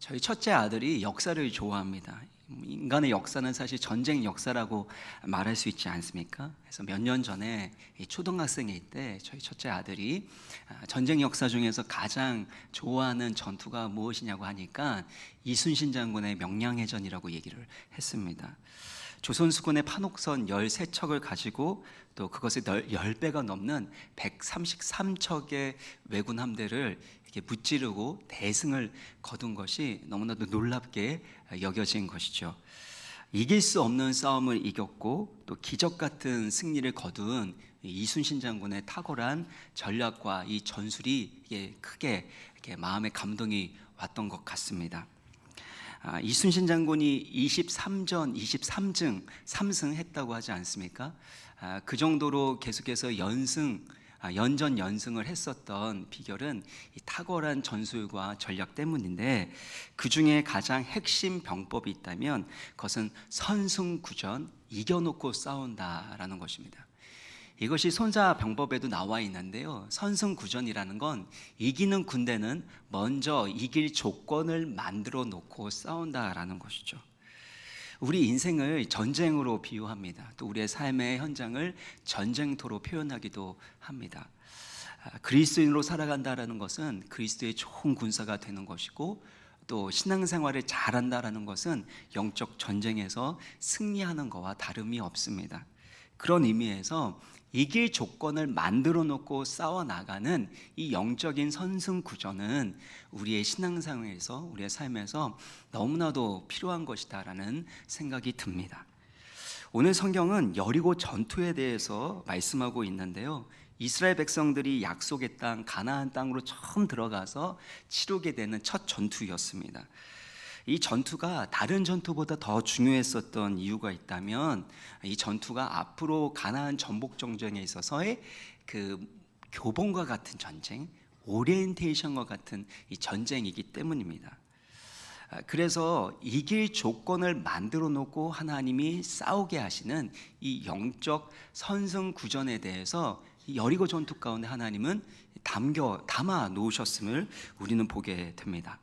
저희 첫째 아들이 역사를 좋아합니다. 인간의 역사는 사실 전쟁 역사라고 말할 수 있지 않습니까? 그래서 몇 년 전에 초등학생일 때 저희 첫째 아들이 전쟁 역사 중에서 가장 좋아하는 전투가 무엇이냐고 하니까 이순신 장군의 명량해전이라고 얘기를 했습니다. 조선수군의 판옥선 13척을 가지고 또 그것의 10배가 넘는 133척의 왜군 함대를 이렇게 무찌르고 대승을 거둔 것이 너무나도 놀랍게 여겨진 것이죠. 이길 수 없는 싸움을 이겼고 또 기적 같은 승리를 거둔 이순신 장군의 탁월한 전략과 이 전술이 크게 이렇게 마음에 감동이 왔던 것 같습니다. 이순신 장군이 23전 23승 3승했다고 하지 않습니까? 그 정도로 계속해서 연전 연승을 했었던 비결은 이 탁월한 전술과 전략 때문인데, 그 중에 가장 핵심 병법이 있다면 그것은 선승구전, 이겨놓고 싸운다라는 것입니다. 이것이 손자병법에도 나와 있는데요, 선승구전이라는 건 이기는 군대는 먼저 이길 조건을 만들어 놓고 싸운다라는 것이죠. 우리 인생을 전쟁으로 비유합니다. 또 우리의 삶의 현장을 전쟁터로 표현하기도 합니다. 그리스도인으로 살아간다라는 것은 그리스도의 좋은 군사가 되는 것이고, 또 신앙생활을 잘한다라는 것은 영적 전쟁에서 승리하는 것과 다름이 없습니다. 그런 의미에서 이길 조건을 만들어 놓고 싸워나가는 이 영적인 선승구전은 우리의 신앙생활에서, 우리의 삶에서 너무나도 필요한 것이다라는 생각이 듭니다. 오늘 성경은 여리고 전투에 대해서 말씀하고 있는데요, 이스라엘 백성들이 약속의 땅 가나안 땅으로 처음 들어가서 치르게 되는 첫 전투였습니다. 이 전투가 다른 전투보다 더 중요했었던 이유가 있다면, 이 전투가 앞으로 가나안 전복 전쟁에 있어서의 그 교본과 같은 전쟁, 오리엔테이션과 같은 이 전쟁이기 때문입니다. 그래서 이길 조건을 만들어 놓고 하나님이 싸우게 하시는 이 영적 선승구전에 대해서 여리고 전투 가운데 하나님은 담아 놓으셨음을 우리는 보게 됩니다.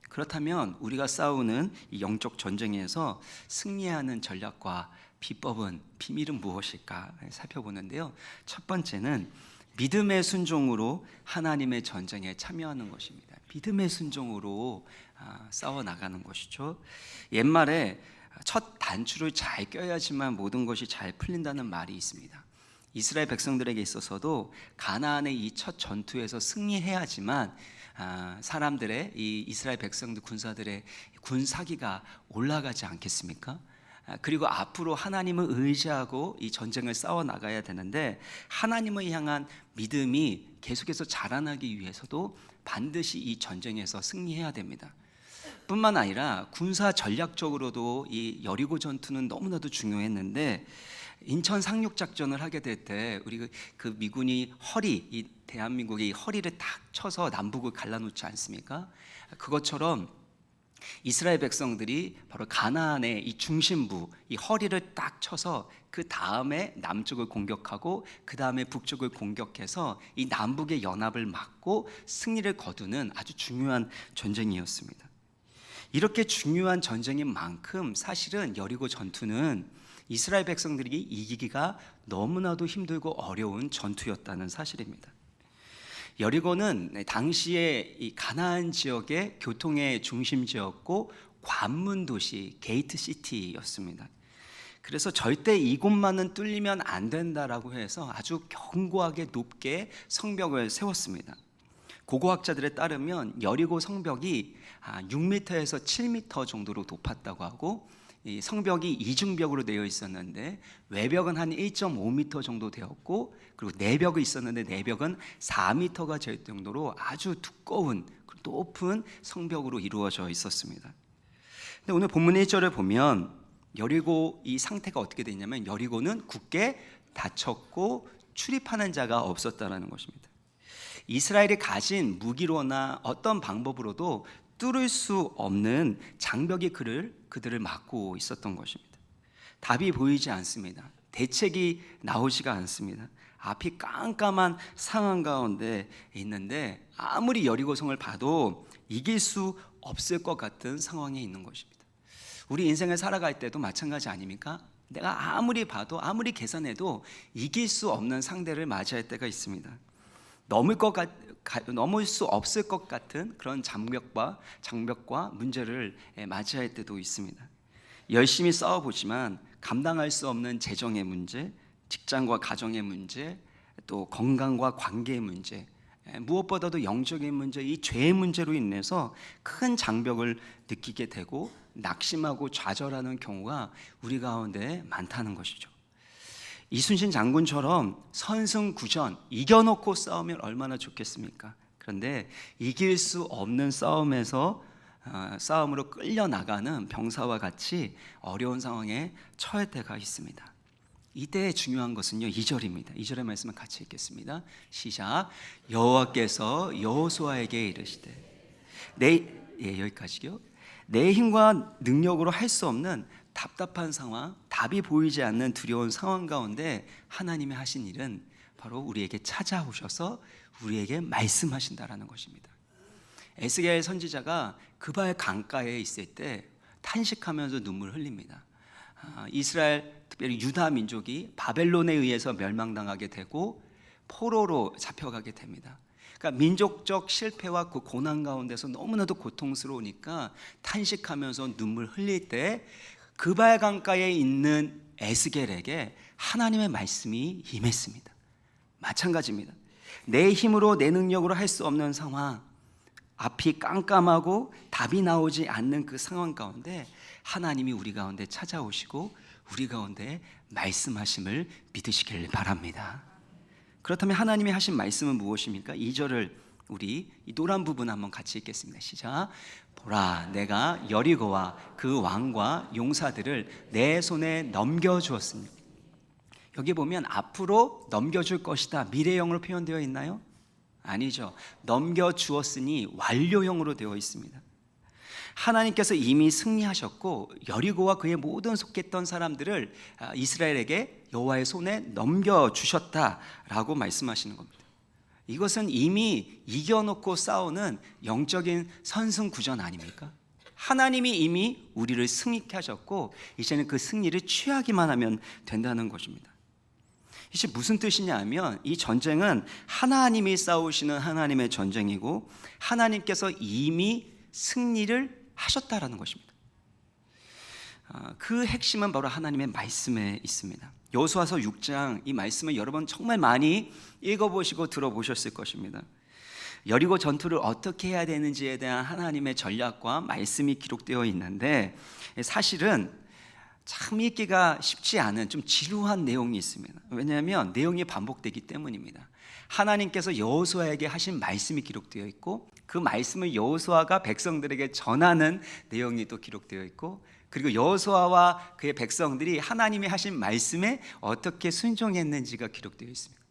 그렇다면 우리가 싸우는 이 영적 전쟁에서 승리하는 전략과 비법은, 비밀은 무엇일까 살펴보는데요, 첫 번째는 믿음의 순종으로 하나님의 전쟁에 참여하는 것입니다. 믿음의 순종으로 싸워 나가는 것이죠. 옛말에 첫 단추를 잘 껴야지만 모든 것이 잘 풀린다는 말이 있습니다. 이스라엘 백성들에게 있어서도 가나안의 이 첫 전투에서 승리해야지만 사람들의, 이 이스라엘 백성들 군사들의 군사기가 올라가지 않겠습니까? 그리고 앞으로 하나님을 의지하고 이 전쟁을 싸워 나가야 되는데, 하나님을 향한 믿음이 계속해서 자라나기 위해서도 반드시 이 전쟁에서 승리해야 됩니다. 뿐만 아니라 군사 전략적으로도 이 여리고 전투는 너무나도 중요했는데, 인천 상륙 작전을 하게 될 때 우리 그 미군이 이 대한민국의 허리를 탁 쳐서 남북을 갈라놓지 않습니까? 그것처럼 이스라엘 백성들이 바로 가나안의 이 중심부, 이 허리를 딱 쳐서 그 다음에 남쪽을 공격하고 그 다음에 북쪽을 공격해서 이 남북의 연합을 막고 승리를 거두는 아주 중요한 전쟁이었습니다. 이렇게 중요한 전쟁인 만큼 사실은 여리고 전투는 이스라엘 백성들이 이기기가 너무나도 힘들고 어려운 전투였다는 사실입니다. 여리고는 당시에 이 가나안 지역의 교통의 중심지였고 관문 도시, 게이트 시티였습니다. 그래서 절대 이곳만은 뚫리면 안 된다라고 해서 아주 견고하게 높게 성벽을 세웠습니다. 고고학자들에 따르면 여리고 성벽이 6m에서 7m 정도로 높았다고 하고, 이 성벽이 이중벽으로 되어 있었는데 외벽은 한 1.5m 정도 되었고, 그리고 내벽이 있었는데 내벽은 4m가 될 정도로 아주 두꺼운 높은 성벽으로 이루어져 있었습니다. 근데 오늘 본문 1절을 보면 여리고 이 상태가 어떻게 되냐면, 여리고는 굳게 닫혔고 출입하는 자가 없었다는 것입니다. 이스라엘이 가진 무기로나 어떤 방법으로도 뚫을 수 없는 장벽이 그들을 막고 있었던 것입니다. 답이 보이지 않습니다. 대책이 나오지가 않습니다. 앞이 깜깜한 상황 가운데 있는데 아무리 여리고성을 봐도 이길 수 없을 것 같은 상황에 있는 것입니다. 우리 인생을 살아갈 때도 마찬가지 아닙니까? 내가 아무리 봐도 아무리 계산해도 이길 수 없는 상대를 맞이할 때가 있습니다. 넘을 수 없을 것 같은 그런 장벽과 문제를 맞이할 때도 있습니다. 열심히 싸워보지만 감당할 수 없는 재정의 문제, 직장과 가정의 문제, 또 건강과 관계의 문제, 무엇보다도 영적인 문제, 이 죄의 문제로 인해서 큰 장벽을 느끼게 되고 낙심하고 좌절하는 경우가 우리 가운데 많다는 것이죠. 이순신 장군처럼 선승구전 이겨놓고 싸우면 얼마나 좋겠습니까? 그런데 이길 수 없는 싸움으로 끌려나가는 병사와 같이 어려운 상황에 처할 때가 있습니다. 이때 중요한 것은요 2절입니다. 2절의 말씀을 같이 읽겠습니다. 시작. 여호와께서 여호수아에게 이르시되 여기까지요. 내 힘과 능력으로 할 수 없는 답답한 상황, 답이 보이지 않는 두려운 상황 가운데 하나님이 하신 일은 바로 우리에게 찾아오셔서 우리에게 말씀하신다라는 것입니다. 에스겔 선지자가 그발 강가에 있을 때 탄식하면서 눈물을 흘립니다. 이스라엘, 특별히 유다 민족이 바벨론에 의해서 멸망당하게 되고 포로로 잡혀가게 됩니다. 그러니까 민족적 실패와 그 고난 가운데서 너무나도 고통스러우니까 탄식하면서 눈물 흘릴 때 그발 강가에 있는 에스겔에게 하나님의 말씀이 임했습니다. 마찬가지입니다. 내 힘으로 내 능력으로 할 수 없는 상황, 앞이 깜깜하고 답이 나오지 않는 그 상황 가운데 하나님이 우리 가운데 찾아오시고 우리 가운데 말씀하심을 믿으시길 바랍니다. 그렇다면 하나님이 하신 말씀은 무엇입니까? 2절을 우리 이 노란 부분 한번 같이 읽겠습니다. 시작. 보라, 내가 여리고와 그 왕과 용사들을 내 손에 넘겨주었습니다. 여기 보면 앞으로 넘겨줄 것이다 미래형으로 표현되어 있나요? 아니죠. 넘겨주었으니 완료형으로 되어 있습니다. 하나님께서 이미 승리하셨고 여리고와 그의 모든 속했던 사람들을 이스라엘에게 여호와의 손에 넘겨주셨다라고 말씀하시는 겁니다. 이것은 이미 이겨놓고 싸우는 영적인 선승구전 아닙니까? 하나님이 이미 우리를 승리케 하셨고 이제는 그 승리를 취하기만 하면 된다는 것입니다. 이게 무슨 뜻이냐면 이 전쟁은 하나님이 싸우시는 하나님의 전쟁이고 하나님께서 이미 승리를 하셨다라는 것입니다. 그 핵심은 바로 하나님의 말씀에 있습니다. 여호수아서 6장 이 말씀을 여러분 정말 많이 읽어보시고 들어보셨을 것입니다. 여리고 전투를 어떻게 해야 되는지에 대한 하나님의 전략과 말씀이 기록되어 있는데 사실은 참 읽기가 쉽지 않은 좀 지루한 내용이 있습니다. 왜냐하면 내용이 반복되기 때문입니다. 하나님께서 여호수아에게 하신 말씀이 기록되어 있고 그 말씀을 여호수아가 백성들에게 전하는 내용이 또 기록되어 있고 그리고 여호수아와 그의 백성들이 하나님이 하신 말씀에 어떻게 순종했는지가 기록되어 있습니다.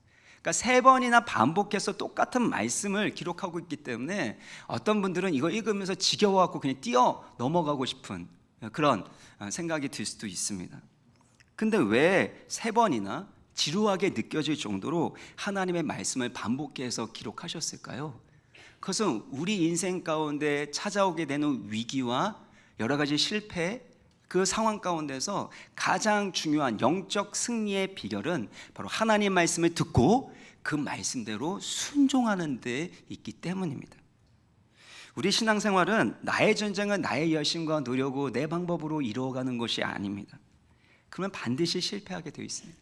그러니까 3번이나 반복해서 똑같은 말씀을 기록하고 있기 때문에 어떤 분들은 이거 읽으면서 지겨워갖고 그냥 뛰어 넘어가고 싶은 그런 생각이 들 수도 있습니다. 근데 왜 3번이나 지루하게 느껴질 정도로 하나님의 말씀을 반복해서 기록하셨을까요? 그것은 우리 인생 가운데 찾아오게 되는 위기와 여러 가지 실패, 그 상황 가운데서 가장 중요한 영적 승리의 비결은 바로 하나님의 말씀을 듣고 그 말씀대로 순종하는 데 있기 때문입니다. 우리 신앙생활은 나의 전쟁은 나의 열심과 노력으로 내 방법으로 이루어가는 것이 아닙니다. 그러면 반드시 실패하게 되어 있습니다.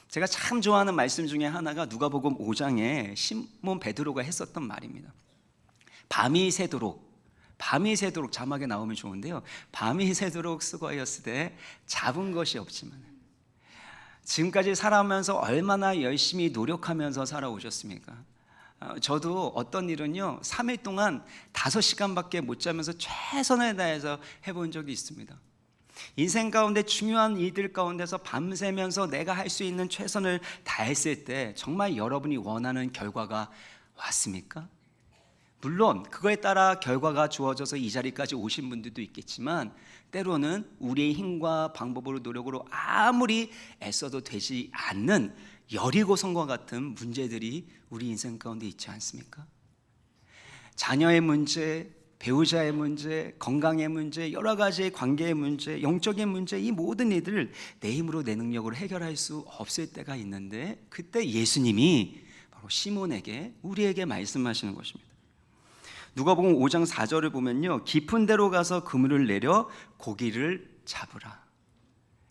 제가 참 좋아하는 말씀 중에 하나가 누가복음 5장에 시몬 베드로가 했었던 말입니다. 밤이 새도록 자막에 나오면 좋은데요. 밤이 새도록 수고하였으되 잡은 것이 없지만 지금까지 살아오면서 얼마나 열심히 노력하면서 살아오셨습니까? 저도 어떤 일은요 3일 동안 5시간밖에 못 자면서 최선을 다해서 해본 적이 있습니다. 인생 가운데 중요한 일들 가운데서 밤새면서 내가 할 수 있는 최선을 다했을 때 정말 여러분이 원하는 결과가 왔습니까? 물론 그거에 따라 결과가 주어져서 이 자리까지 오신 분들도 있겠지만 때로는 우리의 힘과 방법으로 노력으로 아무리 애써도 되지 않는 여리고성과 같은 문제들이 우리 인생 가운데 있지 않습니까? 자녀의 문제, 배우자의 문제, 건강의 문제, 여러 가지의 관계의 문제, 영적인 문제, 이 모든 일들을 내 힘으로 내 능력으로 해결할 수 없을 때가 있는데, 그때 예수님이 바로 시몬에게, 우리에게 말씀하시는 것입니다. 누가복음 5장 4절을 보면요, 깊은 데로 가서 그물을 내려 고기를 잡으라.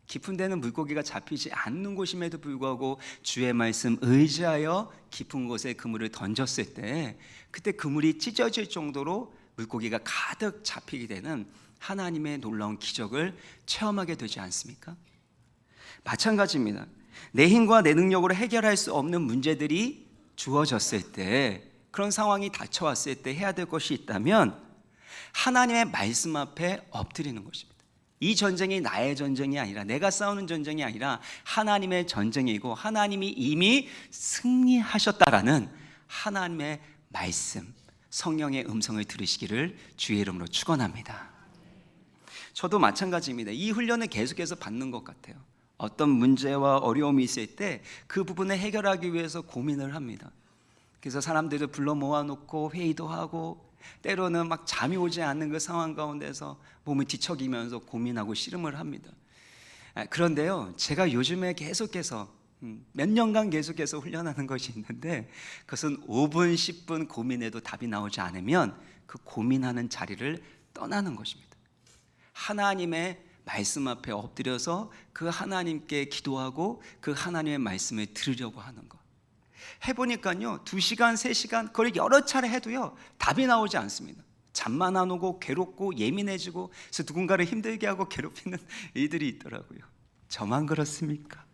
깊은 데는 물고기가 잡히지 않는 곳임에도 불구하고 주의 말씀 의지하여 깊은 곳에 그물을 던졌을 때, 그때 그물이 찢어질 정도로 물고기가 가득 잡히게 되는 하나님의 놀라운 기적을 체험하게 되지 않습니까? 마찬가지입니다. 내 힘과 내 능력으로 해결할 수 없는 문제들이 주어졌을 때, 그런 상황이 닥쳐왔을 때 해야 될 것이 있다면 하나님의 말씀 앞에 엎드리는 것입니다. 이 전쟁이 나의 전쟁이 아니라, 내가 싸우는 전쟁이 아니라 하나님의 전쟁이고, 하나님이 이미 승리하셨다라는 하나님의 말씀, 성령의 음성을 들으시기를 주의 이름으로 축원합니다. 저도 마찬가지입니다. 이 훈련을 계속해서 받는 것 같아요. 어떤 문제와 어려움이 있을 때 그 부분을 해결하기 위해서 고민을 합니다. 그래서 사람들을 불러 모아놓고 회의도 하고, 때로는 막 잠이 오지 않는 그 상황 가운데서 몸을 뒤척이면서 고민하고 씨름을 합니다. 그런데요, 제가 요즘에 계속해서 몇 년간 계속해서 훈련하는 것이 있는데, 그것은 5분 10분 고민해도 답이 나오지 않으면 그 고민하는 자리를 떠나는 것입니다. 하나님의 말씀 앞에 엎드려서 그 하나님께 기도하고 그 하나님의 말씀을 들으려고 하는 것. 해보니까요, 2시간 3시간 그걸 여러 차례 해도요, 답이 나오지 않습니다. 잠만 안 오고 괴롭고 예민해지고, 그래서 누군가를 힘들게 하고 괴롭히는 일들이 있더라고요. 저만 그렇습니까?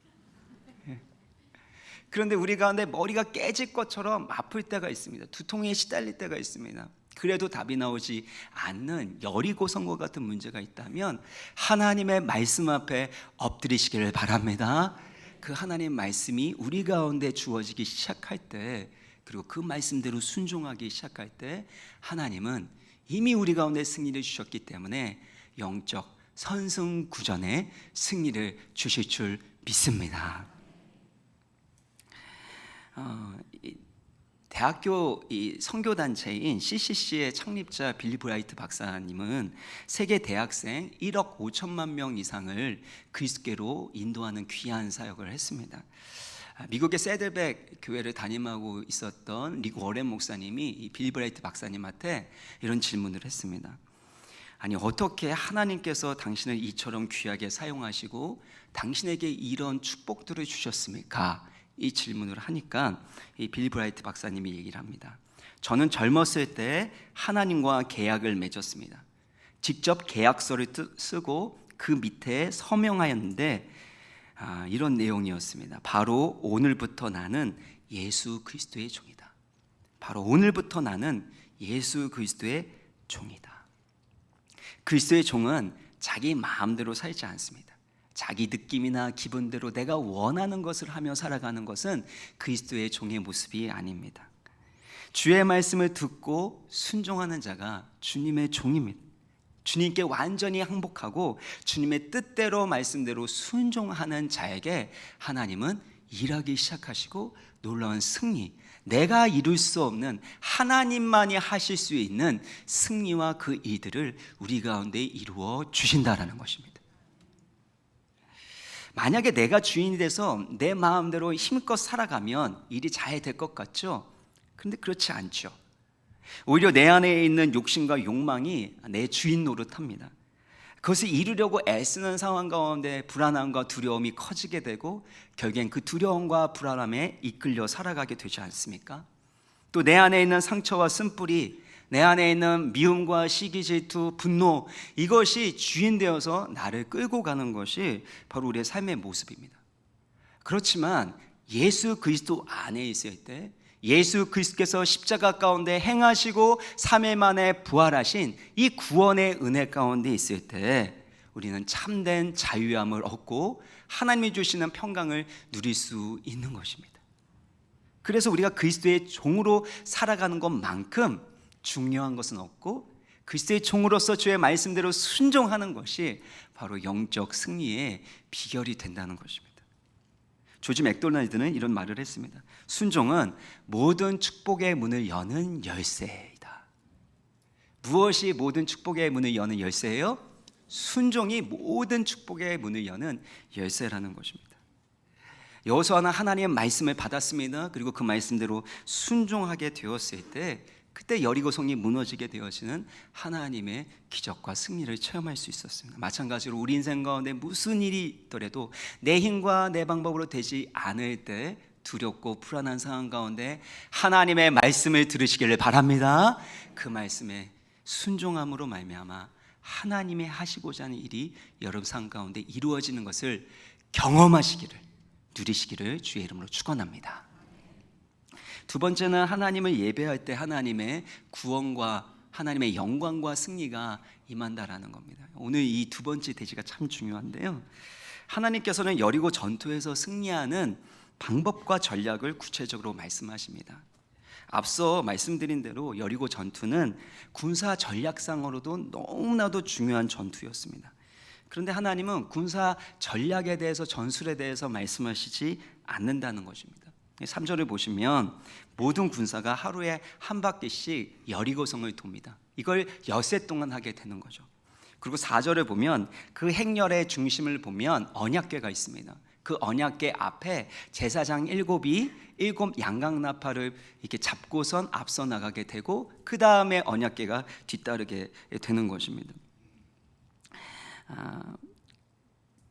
그런데 우리 가운데 머리가 깨질 것처럼 아플 때가 있습니다. 두통에 시달릴 때가 있습니다. 그래도 답이 나오지 않는 여리고성과 같은 문제가 있다면 하나님의 말씀 앞에 엎드리시기를 바랍니다. 그 하나님의 말씀이 우리 가운데 주어지기 시작할 때, 그리고 그 말씀대로 순종하기 시작할 때, 하나님은 이미 우리 가운데 승리를 주셨기 때문에 영적 선승구전에 승리를 주실 줄 믿습니다. 대학교 선교단체인 CCC의 창립자 빌리 브라이트 박사님은 세계 대학생 1억 5천만 명 이상을 그리스도께로 인도하는 귀한 사역을 했습니다. 미국의 새들백 교회를 담임하고 있었던 릭 워렌 목사님이 빌리 브라이트 박사님한테 이런 질문을 했습니다. 아니, 어떻게 하나님께서 당신을 이처럼 귀하게 사용하시고 당신에게 이런 축복들을 주셨습니까? 이 질문을 하니까 이 빌리 브라이트 박사님이 얘기를 합니다. 저는 젊었을 때 하나님과 계약을 맺었습니다. 직접 계약서를 쓰고 그 밑에 서명하였는데, 이런 내용이었습니다. 바로 오늘부터 나는 예수 그리스도의 종이다. 바로 오늘부터 나는 예수 그리스도의 종이다. 그리스도의 종은 자기 마음대로 살지 않습니다. 자기 느낌이나 기분대로 내가 원하는 것을 하며 살아가는 것은 그리스도의 종의 모습이 아닙니다. 주의 말씀을 듣고 순종하는 자가 주님의 종입니다. 주님께 완전히 항복하고 주님의 뜻대로 말씀대로 순종하는 자에게 하나님은 일하기 시작하시고 놀라운 승리, 내가 이룰 수 없는 하나님만이 하실 수 있는 승리와 그 일들을 우리 가운데 이루어 주신다라는 것입니다. 만약에 내가 주인이 돼서 내 마음대로 힘껏 살아가면 일이 잘 될 것 같죠? 그런데 그렇지 않죠. 오히려 내 안에 있는 욕심과 욕망이 내 주인 노릇합니다. 그것을 이루려고 애쓰는 상황 가운데 불안함과 두려움이 커지게 되고, 결국엔 그 두려움과 불안함에 이끌려 살아가게 되지 않습니까? 또 내 안에 있는 상처와 쓴뿌리, 내 안에 있는 미움과 시기, 질투, 분노, 이것이 주인 되어서 나를 끌고 가는 것이 바로 우리의 삶의 모습입니다. 그렇지만 예수 그리스도 안에 있을 때, 예수 그리스도께서 십자가 가운데 행하시고 3일 만에 부활하신 이 구원의 은혜 가운데 있을 때 우리는 참된 자유함을 얻고 하나님이 주시는 평강을 누릴 수 있는 것입니다. 그래서 우리가 그리스도의 종으로 살아가는 것만큼 중요한 것은 없고, 그리스도의 종으로서 주의 말씀대로 순종하는 것이 바로 영적 승리의 비결이 된다는 것입니다. 조지 맥도날드는 이런 말을 했습니다. 순종은 모든 축복의 문을 여는 열쇠이다. 무엇이 모든 축복의 문을 여는 열쇠예요? 순종이 모든 축복의 문을 여는 열쇠라는 것입니다. 여호수아는 하나님의 말씀을 받았습니다. 그리고 그 말씀대로 순종하게 되었을 때 그때 여리고성이 무너지게 되어지는 하나님의 기적과 승리를 체험할 수 있었습니다. 마찬가지로 우리 인생 가운데 무슨 일이 있더라도 내 힘과 내 방법으로 되지 않을 때 두렵고 불안한 상황 가운데 하나님의 말씀을 들으시기를 바랍니다. 그 말씀에 순종함으로 말미암아 하나님의 하시고자 하는 일이 여러분 삶 가운데 이루어지는 것을 경험하시기를, 누리시기를 주의 이름으로 축원합니다. 두 번째는 하나님을 예배할 때 하나님의 구원과 하나님의 영광과 승리가 임한다라는 겁니다. 오늘 이 두 번째 대지가 참 중요한데요, 하나님께서는 여리고 전투에서 승리하는 방법과 전략을 구체적으로 말씀하십니다. 앞서 말씀드린 대로 여리고 전투는 군사 전략상으로도 너무나도 중요한 전투였습니다. 그런데 하나님은 군사 전략에 대해서, 전술에 대해서 말씀하시지 않는다는 것입니다. 3절을 보시면 모든 군사가 하루에 한 바퀴씩 여리고성을 돕니다. 이걸 엿새 동안 하게 되는 거죠. 그리고 4절을 보면 그 행렬의 중심을 보면 언약궤가 있습니다. 그 언약궤 앞에 제사장 7이 7 양강나팔을 이렇게 잡고선 앞서 나가게 되고 그 다음에 언약궤가 뒤따르게 되는 것입니다.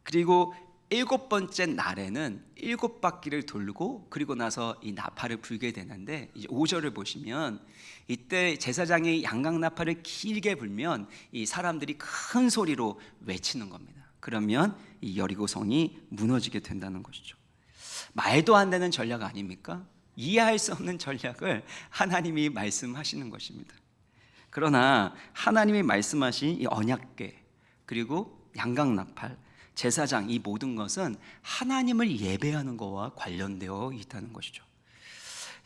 그리고 7번째 날에는 7바퀴를 돌고 그리고 나서 이 나팔을 불게 되는데, 이제 5절을 보시면 이때 제사장이 양강나팔을 길게 불면 이 사람들이 큰 소리로 외치는 겁니다. 그러면 이 여리고성이 무너지게 된다는 것이죠. 말도 안 되는 전략 아닙니까? 이해할 수 없는 전략을 하나님이 말씀하시는 것입니다. 그러나 하나님이 말씀하신 이 언약궤 그리고 양강나팔, 제사장, 이 모든 것은 하나님을 예배하는 것과 관련되어 있다는 것이죠.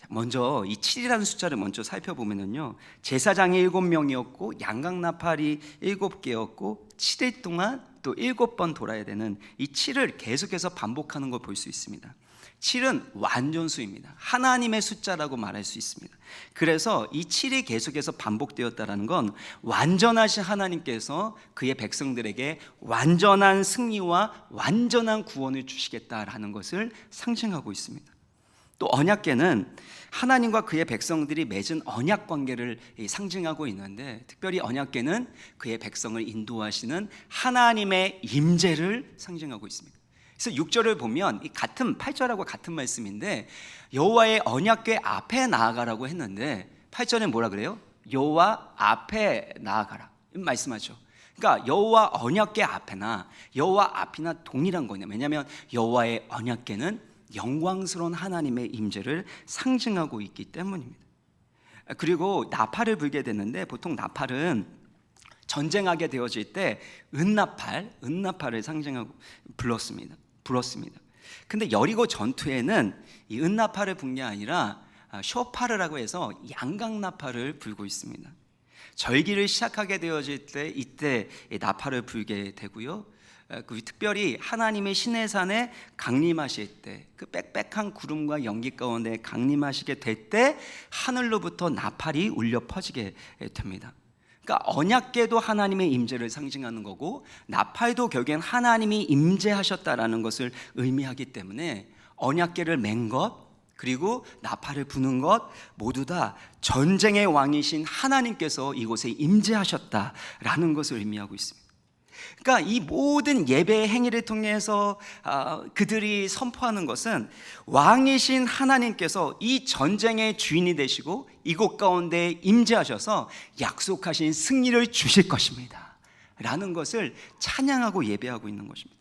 먼저 이 7이라는 숫자를 먼저 살펴보면요, 제사장이 7명이었고 양강나팔이 7개였고 7일 동안 또 7번 돌아야 되는 이 7을 계속해서 반복하는 걸 볼 수 있습니다. 7은 완전수입니다. 하나님의 숫자라고 말할 수 있습니다. 그래서 이 7이 계속해서 반복되었다는 건 완전하신 하나님께서 그의 백성들에게 완전한 승리와 완전한 구원을 주시겠다라는 것을 상징하고 있습니다. 또 언약궤는 하나님과 그의 백성들이 맺은 언약 관계를 상징하고 있는데, 특별히 언약궤는 그의 백성을 인도하시는 하나님의 임재를 상징하고 있습니다. 그래서 6절을 보면 이 같은 8절하고 같은 말씀인데, 여호와의 언약궤 앞에 나아가라고 했는데 8절에 뭐라 그래요? 여호와 앞에 나아가라 말씀하죠. 그러니까 여호와 언약궤 앞에나 여호와 앞이나 동일한 거냐. 왜냐하면 여호와의 언약궤는 영광스러운 하나님의 임재를 상징하고 있기 때문입니다. 그리고 나팔을 불게 되는데, 보통 나팔은 전쟁하게 되어질 때 은나팔을 상징하고 불었습니다. 근데 여리고 전투에는 이 은나팔을 불 게 아니라 쇼파르라고 해서 양강나팔을 불고 있습니다. 절기를 시작하게 되어질 때 이때 나팔을 불게 되고요, 특별히 하나님의 시내산에 강림하실 때, 그 빽빽한 구름과 연기 가운데 강림하시게 될 때 하늘로부터 나팔이 울려 퍼지게 됩니다. 그러니까 언약궤도 하나님의 임재를 상징하는 거고, 나팔도 결국엔 하나님이 임재하셨다라는 것을 의미하기 때문에 언약궤를 맨 것, 그리고 나팔을 부는 것 모두 다 전쟁의 왕이신 하나님께서 이곳에 임재하셨다라는 것을 의미하고 있습니다. 그러니까 이 모든 예배의 행위를 통해서 그들이 선포하는 것은 왕이신 하나님께서 이 전쟁의 주인이 되시고 이곳 가운데 임재하셔서 약속하신 승리를 주실 것입니다 라는 것을 찬양하고 예배하고 있는 것입니다.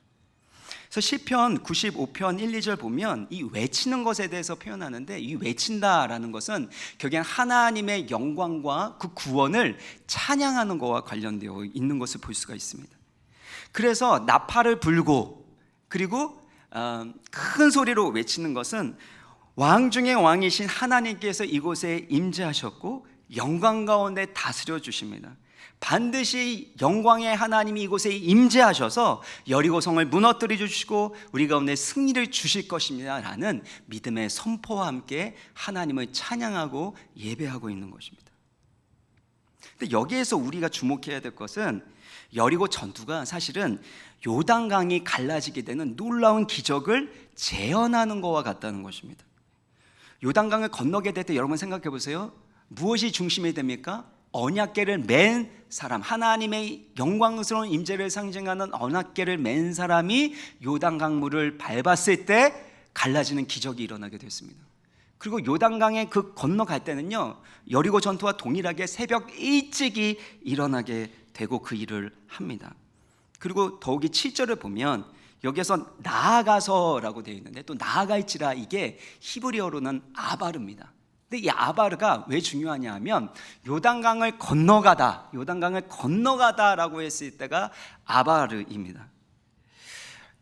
그래서 시편 95편 1, 2절 보면 이 외치는 것에 대해서 표현하는데, 이 외친다라는 것은 결국엔 하나님의 영광과 그 구원을 찬양하는 것과 관련되어 있는 것을 볼 수가 있습니다. 그래서 나팔을 불고 그리고 큰 소리로 외치는 것은 왕 중의 왕이신 하나님께서 이곳에 임재하셨고 영광 가운데 다스려 주십니다. 반드시 영광의 하나님이 이곳에 임재하셔서 여리고성을 무너뜨려 주시고 우리 가운데 승리를 주실 것입니다 라는 믿음의 선포와 함께 하나님을 찬양하고 예배하고 있는 것입니다. 근데 여기에서 우리가 주목해야 될 것은 여리고 전투가 사실은 요단강이 갈라지게 되는 놀라운 기적을 재현하는 것과 같다는 것입니다. 요단강을 건너게 될 때 여러분 생각해 보세요. 무엇이 중심이 됩니까? 언약궤를 맨 사람, 하나님의 영광스러운 임재를 상징하는 언약궤를 맨 사람이 요단강물을 밟았을 때 갈라지는 기적이 일어나게 됐습니다. 그리고 요단강에 그 건너갈 때는요, 여리고 전투와 동일하게 새벽 일찍이 일어나게 되고 그 일을 합니다. 그리고 더욱이 7절을 보면 여기에서 나아가서라고 되어 있는데, 또 나아갈지라, 이게 히브리어로는 아바르입니다. 근데 이 아바르가 왜 중요하냐 하면 요단강을 건너가다라고 했을 때가 아바르입니다.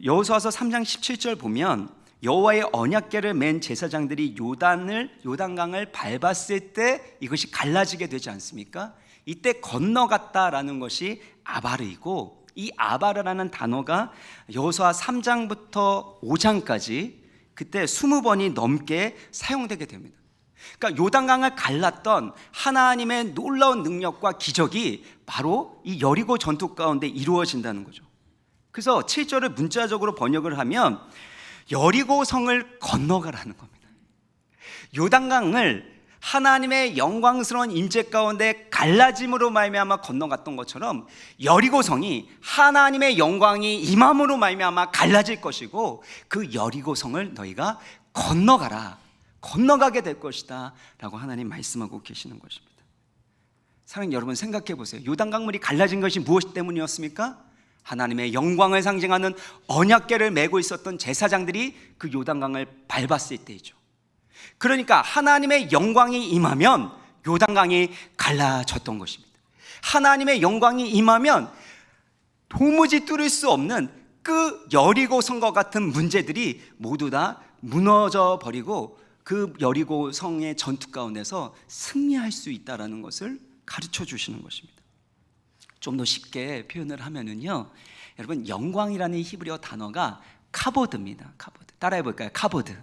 여호수아서 3장 17절 보면 여호와의 언약궤를 맨 제사장들이 요단강을 밟았을 때 이것이 갈라지게 되지 않습니까? 이때 건너갔다라는 것이 아바르이고, 이 아바르라는 단어가 여호수아 3장부터 5장까지 그때 20번이 넘게 사용되게 됩니다. 그러니까 요단강을 갈랐던 하나님의 놀라운 능력과 기적이 바로 이 여리고 전투 가운데 이루어진다는 거죠. 그래서 7절을 문자적으로 번역을 하면 여리고 성을 건너가라는 겁니다. 요단강을 하나님의 영광스러운 임재 가운데 갈라짐으로 말미암아 건너갔던 것처럼 여리고 성이 하나님의 영광이 임함으로 말미암아 갈라질 것이고, 그 여리고 성을 너희가 건너가게 될 것이다 라고 하나님 말씀하고 계시는 것입니다. 사랑하는 여러분, 생각해 보세요. 요단강물이 갈라진 것이 무엇 때문이었습니까? 하나님의 영광을 상징하는 언약궤를 메고 있었던 제사장들이 그 요단강을 밟았을 때이죠. 그러니까 하나님의 영광이 임하면 요단강이 갈라졌던 것입니다. 하나님의 영광이 임하면 도무지 뚫을 수 없는 그 여리고 성과 같은 문제들이 모두 다 무너져 버리고 그 여리고 성의 전투 가운데서 승리할 수 있다는 것을 가르쳐 주시는 것입니다. 좀 더 쉽게 표현을 하면은요, 여러분, 영광이라는 히브리어 단어가 카보드입니다. 카보드. 따라해 볼까요? 카보드.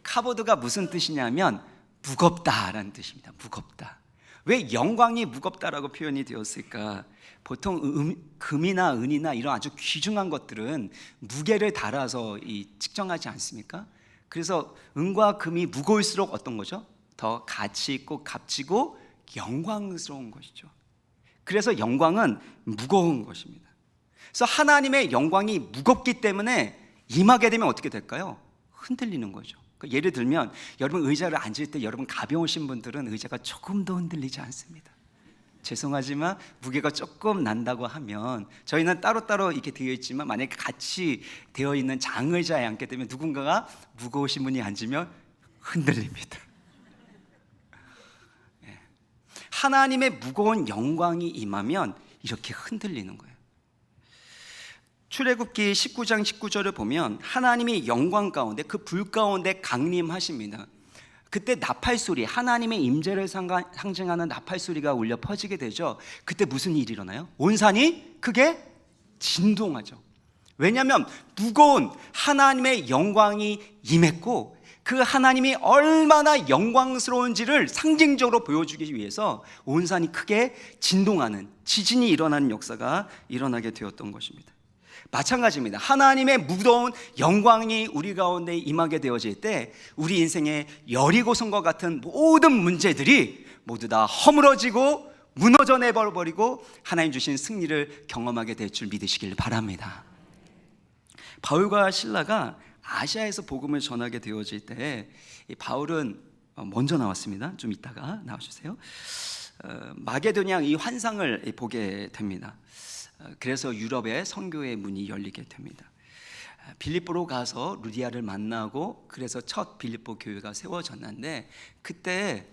카보드가 무슨 뜻이냐면 무겁다라는 뜻입니다. 무겁다. 왜 영광이 무겁다라고 표현이 되었을까? 보통 금이나 은이나 이런 아주 귀중한 것들은 무게를 달아서 측정하지 않습니까? 그래서 은과 금이 무거울수록 어떤 거죠? 더 가치 있고 값지고 영광스러운 것이죠. 그래서 영광은 무거운 것입니다. 그래서 하나님의 영광이 무겁기 때문에 임하게 되면 어떻게 될까요? 흔들리는 거죠. 예를 들면 여러분 의자를 앉을 때 여러분 가벼우신 분들은 의자가 조금도 흔들리지 않습니다. 죄송하지만 무게가 조금 난다고 하면, 저희는 따로따로 이렇게 되어 있지만 만약에 같이 되어 있는 장의자에 앉게 되면 누군가가 무거우신 분이 앉으면 흔들립니다. 하나님의 무거운 영광이 임하면 이렇게 흔들리는 거예요. 출애굽기 19장 19절을 보면 하나님이 영광 가운데, 그 불 가운데 강림하십니다. 그때 나팔소리, 하나님의 임재를 상징하는 나팔소리가 울려 퍼지게 되죠. 그때 무슨 일이 일어나요? 온 산이 크게 진동하죠. 왜냐하면 무거운 하나님의 영광이 임했고, 그 하나님이 얼마나 영광스러운지를 상징적으로 보여주기 위해서 온 산이 크게 진동하는, 지진이 일어나는 역사가 일어나게 되었던 것입니다. 마찬가지입니다. 하나님의 무더운 영광이 우리 가운데 임하게 되어질 때 우리 인생의 여리고성과 같은 모든 문제들이 모두 다 허물어지고 무너져 내버려버리고 하나님 주신 승리를 경험하게 될 줄 믿으시길 바랍니다. 바울과 실라가 아시아에서 복음을 전하게 되어질 때, 바울은 먼저 나왔습니다. 좀 이따가 나와주세요. 마게도냐 이 환상을 보게 됩니다. 그래서 유럽의 선교의 문이 열리게 됩니다. 빌립보로 가서 루디아를 만나고, 그래서 첫 빌립보 교회가 세워졌는데, 그때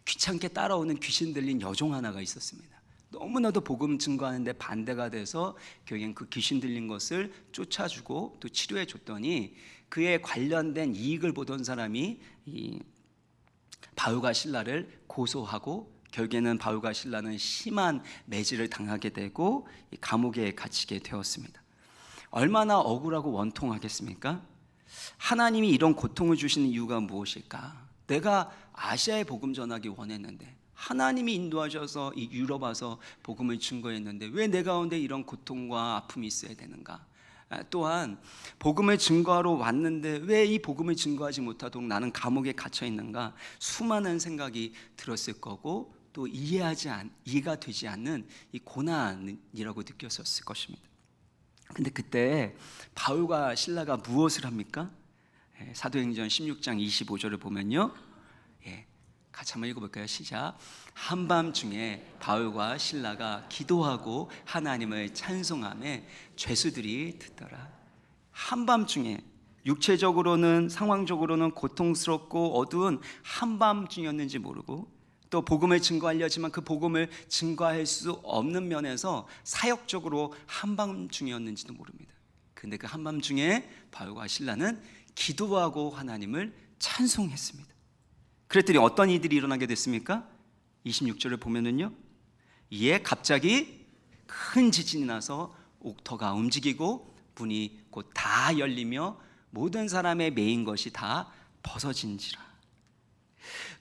귀찮게 따라오는 귀신 들린 여종 하나가 있었습니다. 너무나도 복음 증거하는데 반대가 돼서 결국엔 그 귀신 들린 것을 쫓아주고 또 치료해 줬더니, 그에 관련된 이익을 보던 사람이 이 바울과 실라를 고소하고, 결국에는 바울과 실라는 심한 매질을 당하게 되고 감옥에 갇히게 되었습니다. 얼마나 억울하고 원통하겠습니까? 하나님이 이런 고통을 주시는 이유가 무엇일까? 내가 아시아에 복음 전하기 원했는데 하나님이 인도하셔서 이 유럽 와서 복음을 증거했는데 왜 내 가운데 이런 고통과 아픔이 있어야 되는가? 또한 복음을 증거하러 왔는데 왜 이 복음을 증거하지 못하도록 나는 감옥에 갇혀 있는가? 수많은 생각이 들었을 거고 또 이해가 되지 않는 이 고난이라고 느꼈었을 것입니다. 근데 그때 바울과 실라가 무엇을 합니까? 사도행전 16장 25절을 보면요, 같이 한번 읽어볼까요? 시작. 한밤중에 바울과 실라가 기도하고 하나님을 찬송하며 죄수들이 듣더라. 한밤중에, 육체적으로는 상황적으로는 고통스럽고 어두운 한밤중이었는지 모르고 또 복음을 증거하려 하지만 그 복음을 증거할 수 없는 면에서 사역적으로 한밤중이었는지도 모릅니다. 근데 그 한밤중에 바울과 실라는 기도하고 하나님을 찬송했습니다. 그랬더니 어떤 일들이 일어나게 됐습니까? 26절을 보면은요, 이에 갑자기 큰 지진이 나서 옥터가 움직이고 문이 곧 다 열리며 모든 사람의 매인 것이 다 벗어진지라.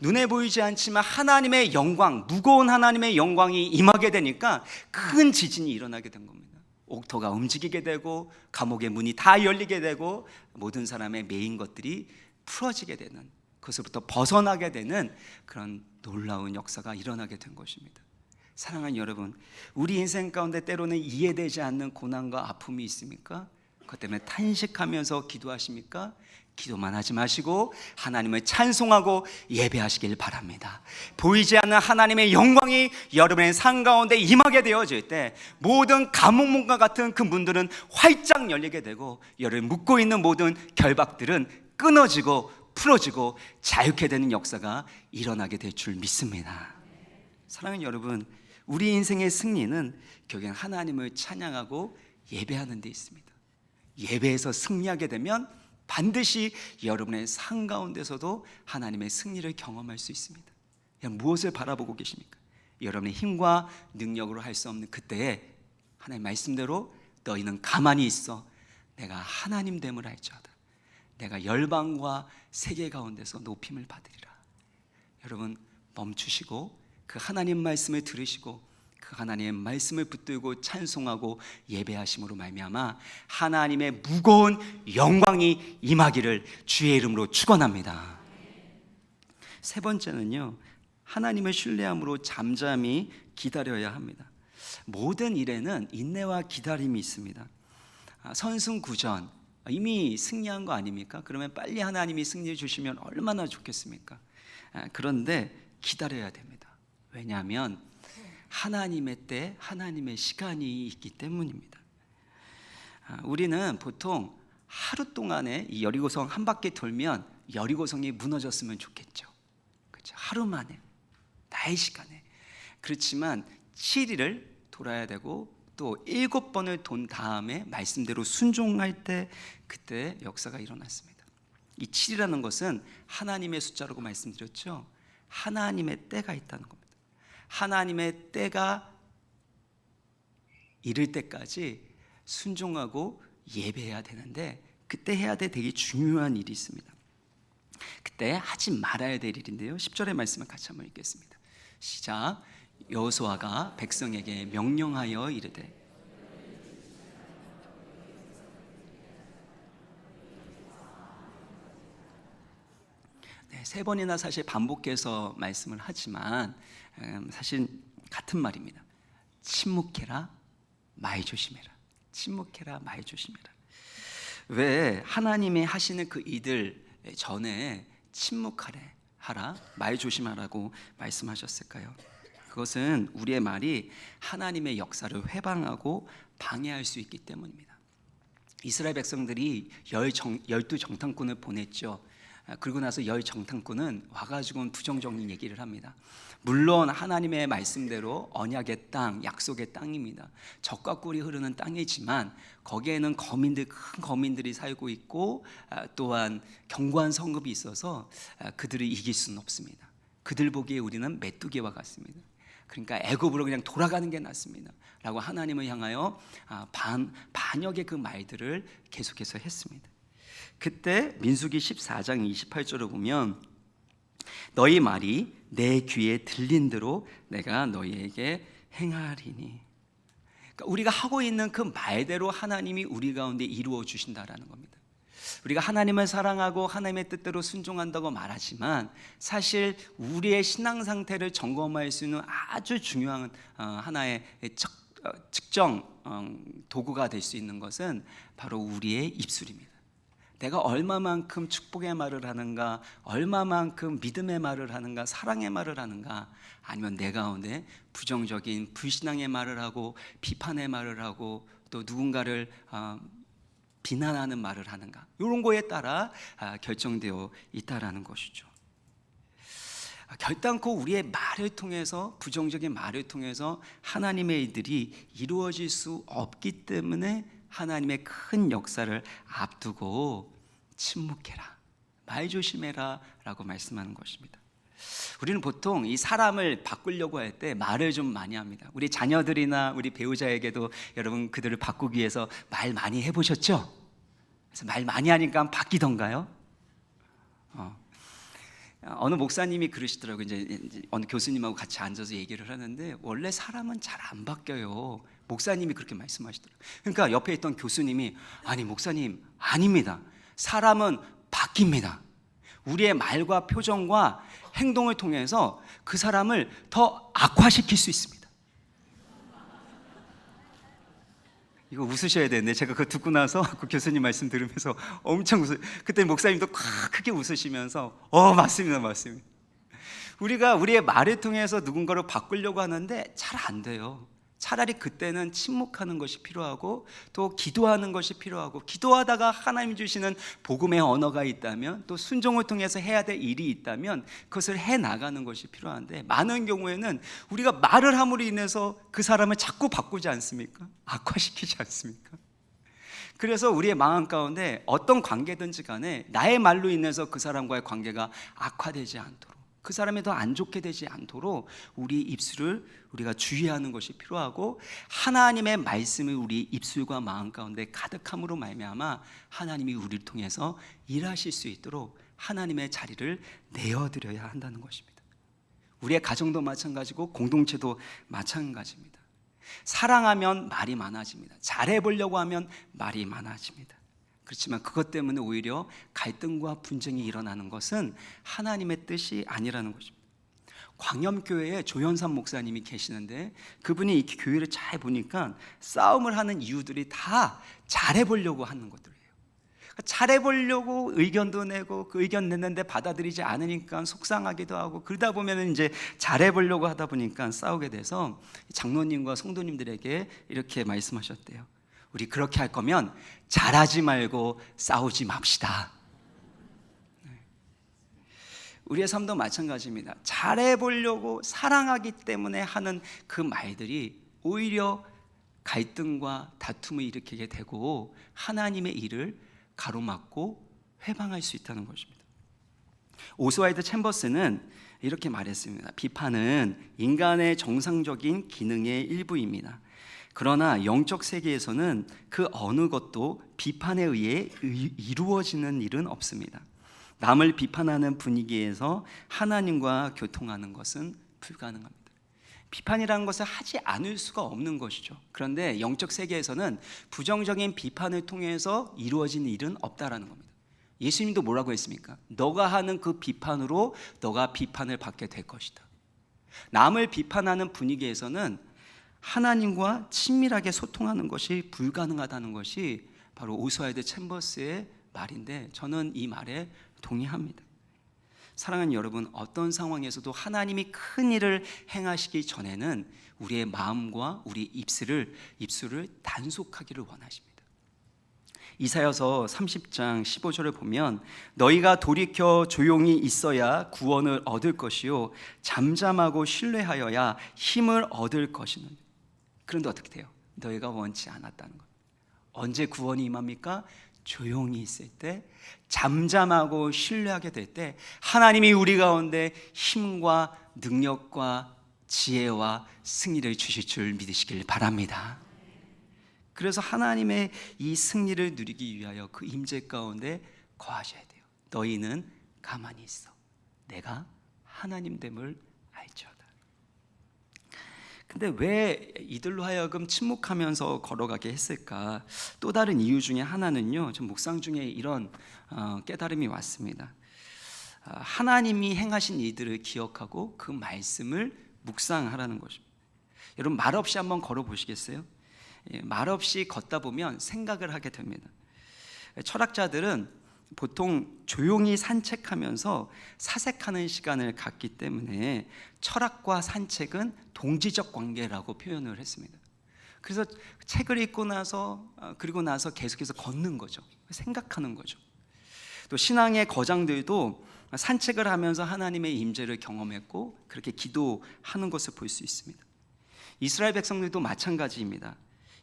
눈에 보이지 않지만 하나님의 영광, 무거운 하나님의 영광이 임하게 되니까 큰 지진이 일어나게 된 겁니다. 옥터가 움직이게 되고 감옥의 문이 다 열리게 되고 모든 사람의 매인 것들이 풀어지게 되는, 그것으로부터 벗어나게 되는 그런 놀라운 역사가 일어나게 된 것입니다. 사랑하는 여러분, 우리 인생 가운데 때로는 이해되지 않는 고난과 아픔이 있습니까? 그것 때문에 탄식하면서 기도하십니까? 기도만 하지 마시고 하나님을 찬송하고 예배하시길 바랍니다. 보이지 않는 하나님의 영광이 여러분의 삶 가운데 임하게 되어질 때 모든 감옥문과 같은 그 문들은 활짝 열리게 되고 여러분 묶고 있는 모든 결박들은 끊어지고 풀어지고 자유케 되는 역사가 일어나게 될 줄 믿습니다. 사랑하는 여러분, 우리 인생의 승리는 결국엔 하나님을 찬양하고 예배하는 데 있습니다. 예배에서 승리하게 되면 반드시 여러분의 삶 가운데서도 하나님의 승리를 경험할 수 있습니다. 무엇을 바라보고 계십니까? 여러분의 힘과 능력으로 할 수 없는 그때에 하나님 말씀대로 너희는 가만히 있어 내가 하나님 됨을 알지어다. 내가 열방과 세계 가운데서 높임을 받으리라. 여러분 멈추시고 그 하나님 말씀을 들으시고 그 하나님의 말씀을 붙들고 찬송하고 예배하심으로 말미암아 하나님의 무거운 영광이 임하기를 주의 이름으로 축원합니다. 세 번째는요, 하나님을 신뢰함으로 잠잠히 기다려야 합니다. 모든 일에는 인내와 기다림이 있습니다. 선승구전 이미 승리한 거 아닙니까? 그러면 빨리 하나님이 승리해 주시면 얼마나 좋겠습니까? 그런데 기다려야 됩니다. 왜냐하면 하나님의 때, 하나님의 시간이 있기 때문입니다. 우리는 보통 하루 동안에 이 여리고성 한 바퀴 돌면 여리고성이 무너졌으면 좋겠죠. 그렇죠? 하루 만에, 나의 시간에. 그렇지만 7일을 돌아야 되고 또 7번을 돈 다음에 말씀대로 순종할 때 그때 역사가 일어났습니다. 이 7이라는 것은 하나님의 숫자라고 말씀드렸죠. 하나님의 때가 있다는 겁니다. 하나님의 때가 이를 때까지 순종하고 예배해야 되는데 그때 해야 될 되게 중요한 일이 있습니다. 그때 하지 말아야 될 일인데요, 10절의 말씀을 같이 한번 읽겠습니다. 시작. 여호수아가 백성에게 명령하여 이르되. 세 번이나 사실 반복해서 말씀을 하지만 사실 같은 말입니다. 침묵해라, 말 조심해라. 침묵해라, 말 조심해라. 왜 하나님이 하시는 그 이들 전에 침묵하래 하라, 말 조심하라고 말씀하셨을까요? 그것은 우리의 말이 하나님의 역사를 회방하고 방해할 수 있기 때문입니다. 이스라엘 백성들이 12정탐꾼을 보냈죠. 그리고 나서 10정탐꾼은 와가지고는 부정적인 얘기를 합니다. 물론 하나님의 말씀대로 언약의 땅, 약속의 땅입니다. 젖과 꿀이 흐르는 땅이지만 거기에는 큰 거민들이 살고 있고 또한 견고한 성읍이 있어서 그들을 이길 수는 없습니다. 그들 보기에 우리는 메뚜기와 같습니다. 그러니까 애굽으로 그냥 돌아가는 게 낫습니다 라고 하나님을 향하여 반역의 그 말들을 계속해서 했습니다. 그때 민수기 14장 28절을 보면 너희 말이 내 귀에 들린 대로 내가 너희에게 행하리니. 그러니까 우리가 하고 있는 그 말대로 하나님이 우리 가운데 이루어 주신다라는 겁니다. 우리가 하나님을 사랑하고 하나님의 뜻대로 순종한다고 말하지만 사실 우리의 신앙 상태를 점검할 수 있는 아주 중요한 하나의 측정 도구가 될 수 있는 것은 바로 우리의 입술입니다. 내가 얼마만큼 축복의 말을 하는가, 얼마만큼 믿음의 말을 하는가, 사랑의 말을 하는가, 아니면 내 가운데 부정적인 불신앙의 말을 하고 비판의 말을 하고 또 누군가를 비난하는 말을 하는가, 이런 거에 따라 결정되어 있다라는 것이죠. 결단코 우리의 말을 통해서, 부정적인 말을 통해서 하나님의 일들이 이루어질 수 없기 때문에 하나님의 큰 역사를 앞두고 침묵해라, 말 조심해라 라고 말씀하는 것입니다. 우리는 보통 이 사람을 바꾸려고 할 때 말을 좀 많이 합니다. 우리 자녀들이나 우리 배우자에게도 여러분 그들을 바꾸기 위해서 말 많이 해보셨죠? 그래서 말 많이 하니까 바뀌던가요? 어느 목사님이 그러시더라고요. 이제 어느 교수님하고 같이 앉아서 얘기를 하는데 원래 사람은 잘 안 바뀌어요. 목사님이 그렇게 말씀하시더라고요. 그러니까 옆에 있던 교수님이 아니 목사님, 아닙니다. 사람은 바뀝니다. 우리의 말과 표정과 행동을 통해서 그 사람을 더 악화시킬 수 있습니다. 이거 웃으셔야 되는데 제가 그거 듣고 나서 그 교수님 말씀 들으면서 엄청 그때 목사님도 크게 웃으시면서 맞습니다, 맞습니다. 우리가 우리의 말을 통해서 누군가를 바꾸려고 하는데 잘 안 돼요. 차라리 그때는 침묵하는 것이 필요하고 또 기도하는 것이 필요하고, 기도하다가 하나님 주시는 복음의 언어가 있다면, 또 순종을 통해서 해야 될 일이 있다면 그것을 해나가는 것이 필요한데, 많은 경우에는 우리가 말을 함으로 인해서 그 사람을 자꾸 바꾸지 않습니까? 악화시키지 않습니까? 그래서 우리의 마음 가운데 어떤 관계든지 간에 나의 말로 인해서 그 사람과의 관계가 악화되지 않도록, 그 사람이 더 안 좋게 되지 않도록 우리 입술을 우리가 주의하는 것이 필요하고, 하나님의 말씀이 우리 입술과 마음 가운데 가득함으로 말미암아 하나님이 우리를 통해서 일하실 수 있도록 하나님의 자리를 내어드려야 한다는 것입니다. 우리의 가정도 마찬가지고 공동체도 마찬가지입니다. 사랑하면 말이 많아집니다. 잘해보려고 하면 말이 많아집니다. 그렇지만 그것 때문에 오히려 갈등과 분쟁이 일어나는 것은 하나님의 뜻이 아니라는 것입니다. 광염교회에 조현삼 목사님이 계시는데, 그분이 이 교회를 잘 보니까 싸움을 하는 이유들이 다 잘해보려고 하는 것들이에요. 잘해보려고 의견도 내고, 그 의견 냈는데 받아들이지 않으니까 속상하기도 하고, 그러다 보면 이제 잘해보려고 하다 보니까 싸우게 돼서 장로님과 성도님들에게 이렇게 말씀하셨대요. 우리 그렇게 할 거면 잘하지 말고 싸우지 맙시다. 우리의 삶도 마찬가지입니다. 잘해보려고 사랑하기 때문에 하는 그 말들이 오히려 갈등과 다툼을 일으키게 되고 하나님의 일을 가로막고 회방할 수 있다는 것입니다. 오스왈드 챔버스는 이렇게 말했습니다. 비판은 인간의 정상적인 기능의 일부입니다. 그러나 영적 세계에서는 그 어느 것도 비판에 의해 이루어지는 일은 없습니다. 남을 비판하는 분위기에서 하나님과 교통하는 것은 불가능합니다. 비판이라는 것을 하지 않을 수가 없는 것이죠. 그런데 영적 세계에서는 부정적인 비판을 통해서 이루어지는 일은 없다라는 겁니다. 예수님도 뭐라고 했습니까? 너가 하는 그 비판으로 너가 비판을 받게 될 것이다. 남을 비판하는 분위기에서는 하나님과 친밀하게 소통하는 것이 불가능하다는 것이 바로 오스왈드 챔버스의 말인데, 저는 이 말에 동의합니다. 사랑하는 여러분, 어떤 상황에서도 하나님이 큰 일을 행하시기 전에는 우리의 마음과 우리 입술을 단속하기를 원하십니다. 이사야서 30장 15절을 보면 너희가 돌이켜 조용히 있어야 구원을 얻을 것이요 잠잠하고 신뢰하여야 힘을 얻을 것이는. 그런데 어떻게 돼요? 너희가 원치 않았다는 것. 언제 구원이 임합니까? 조용히 있을 때, 잠잠하고 신뢰하게 될 때 하나님이 우리 가운데 힘과 능력과 지혜와 승리를 주실 줄 믿으시길 바랍니다. 그래서 하나님의 이 승리를 누리기 위하여 그 임재 가운데 거하셔야 돼요. 너희는 가만히 있어, 내가 하나님됨을 알지어다. 근데 왜 이들로 하여금 침묵하면서 걸어가게 했을까? 또 다른 이유 중에 하나는요, 좀 묵상 중에 이런 깨달음이 왔습니다. 하나님이 행하신 일들을 기억하고 그 말씀을 묵상하라는 것입니다. 여러분, 말없이 한번 걸어보시겠어요? 말없이 걷다 보면 생각을 하게 됩니다. 철학자들은 보통 조용히 산책하면서 사색하는 시간을 갖기 때문에 철학과 산책은 동지적 관계라고 표현을 했습니다. 그래서 책을 읽고 나서 그리고 나서 계속해서 걷는 거죠. 생각하는 거죠. 또 신앙의 거장들도 산책을 하면서 하나님의 임재를 경험했고 그렇게 기도하는 것을 볼 수 있습니다. 이스라엘 백성들도 마찬가지입니다.